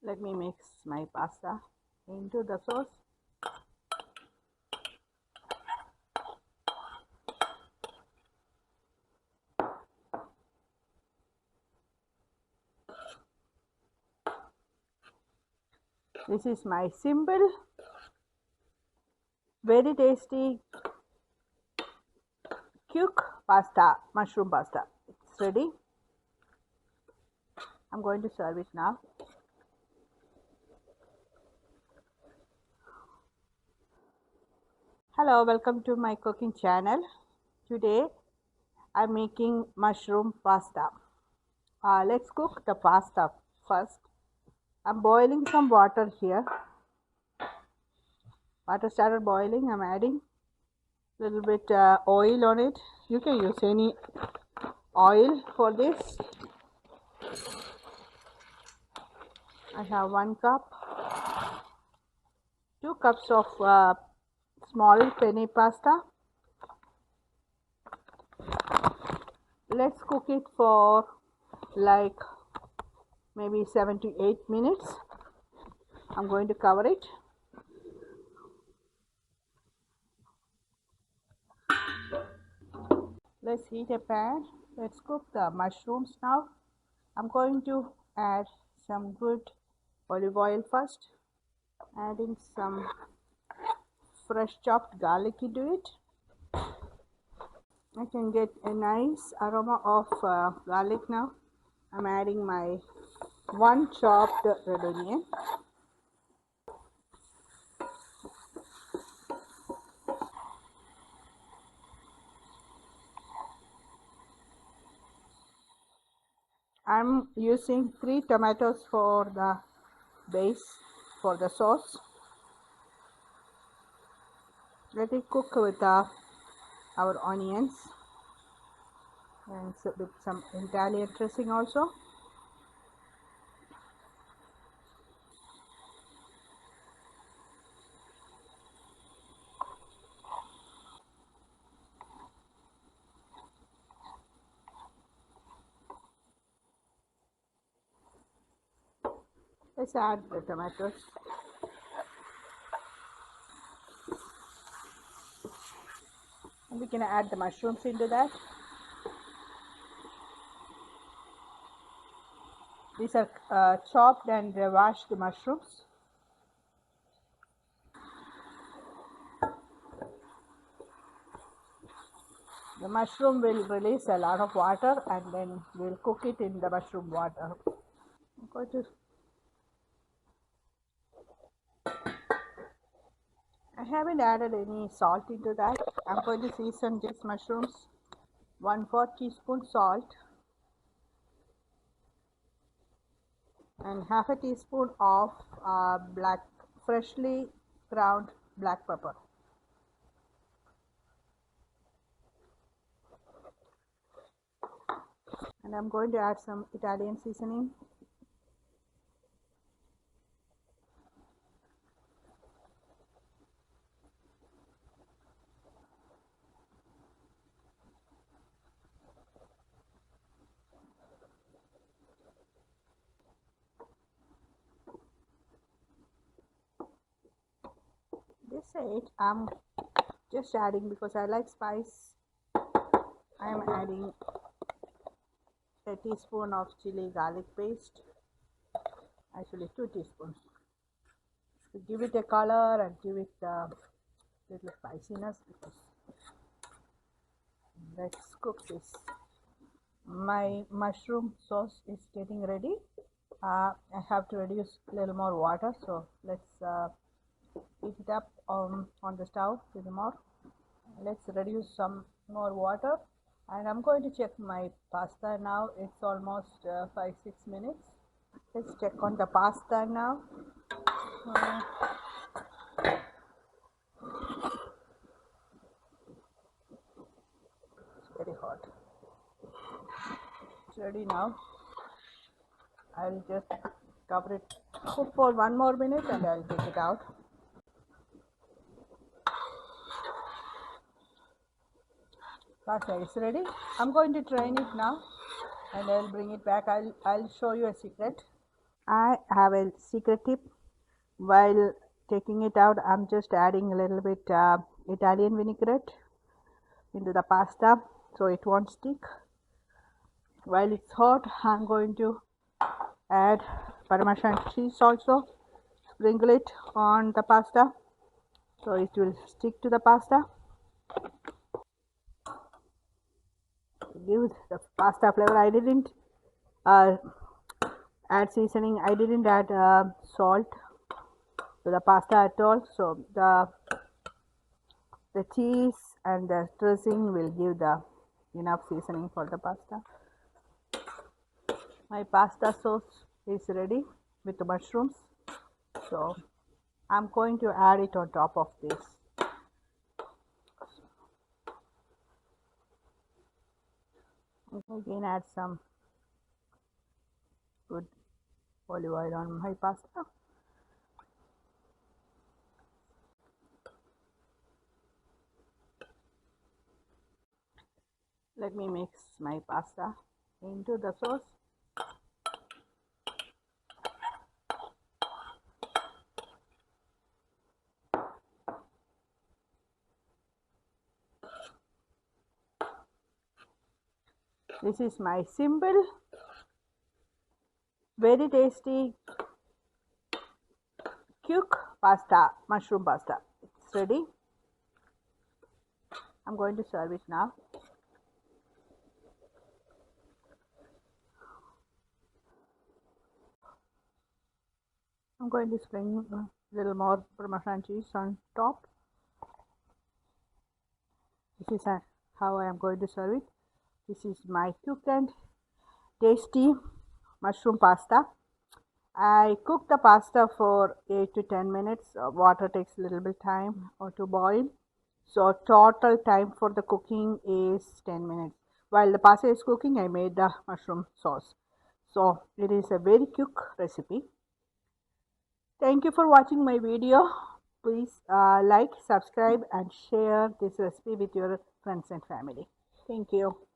Let me mix my pasta into the sauce. This is my simple, very tasty, quick pasta, mushroom pasta. It's ready. I'm going to serve it now. Hello, welcome to my cooking channel. Today I'm making mushroom pasta. Let's cook the pasta first. I'm boiling some water here. Water started boiling. I'm adding a little bit oil on it. You can use any oil for this. I have 1 cup, 2 cups of small penne pasta. Let's cook it for like maybe 7 to 8 minutes. I'm going to cover it. Let's heat a pan. Let's cook the mushrooms now. I'm going to add some good olive oil first, adding some fresh chopped garlic into it. I can get a nice aroma of garlic now. I'm adding my 1 chopped red onion. I'm using 3 tomatoes for the base, for the sauce. Let it cook with our onions and with some Italian dressing also. Let's add the tomatoes. And we can add the mushrooms into that. These are chopped and washed mushrooms. The mushroom will release a lot of water and then we'll cook it in the mushroom water. I'm going to I haven't added any salt into that. I'm going to season these mushrooms. 1/4 teaspoon salt and half a teaspoon of freshly ground black pepper. And I'm going to add some Italian seasoning. This it, I'm just adding because I like spice. I am adding a teaspoon of chili garlic paste, actually 2 teaspoons, to give it a color and give it a little spiciness. Let's cook this. My mushroom sauce is getting ready. I have to reduce a little more water, so let's heat it up on the stove a little more. Let's reduce some more water, and I'm going to check my pasta now. It's almost 5-6 minutes. Let's check on the pasta now. It's very hot. It's ready now. I'll just cover it, cook for 1 more minute, and I'll take it out. Pasta is ready. I'm going to drain it now and I'll bring it back. I'll show you a secret. I have a secret tip. While taking it out, I'm just adding a little bit Italian vinaigrette into the pasta so it won't stick. While it's hot, I'm going to add Parmesan cheese also, sprinkle it on the pasta so it will stick to the pasta. Give the pasta flavor. I didn't uh, add seasoning. I didn't add salt to the pasta at all, so the cheese and the dressing will give the enough seasoning for the pasta. My pasta sauce is ready with the mushrooms, so I'm going to add it on top of this. Again, add some good olive oil on my pasta. Let me mix my pasta into the sauce. This is my simple, very tasty, quick pasta, mushroom pasta. It's ready. I'm going to serve it now. I'm going to sprinkle a little more Parmesan cheese on top. This is how I am going to serve it. This is my quick and tasty mushroom pasta. I cook the pasta for 8 to 10 minutes. Water takes a little bit time to boil. So total time for the cooking is 10 minutes. While the pasta is cooking, I made the mushroom sauce. So it is a very quick recipe. Thank you for watching my video. Please like, subscribe and share this recipe with your friends and family. Thank you.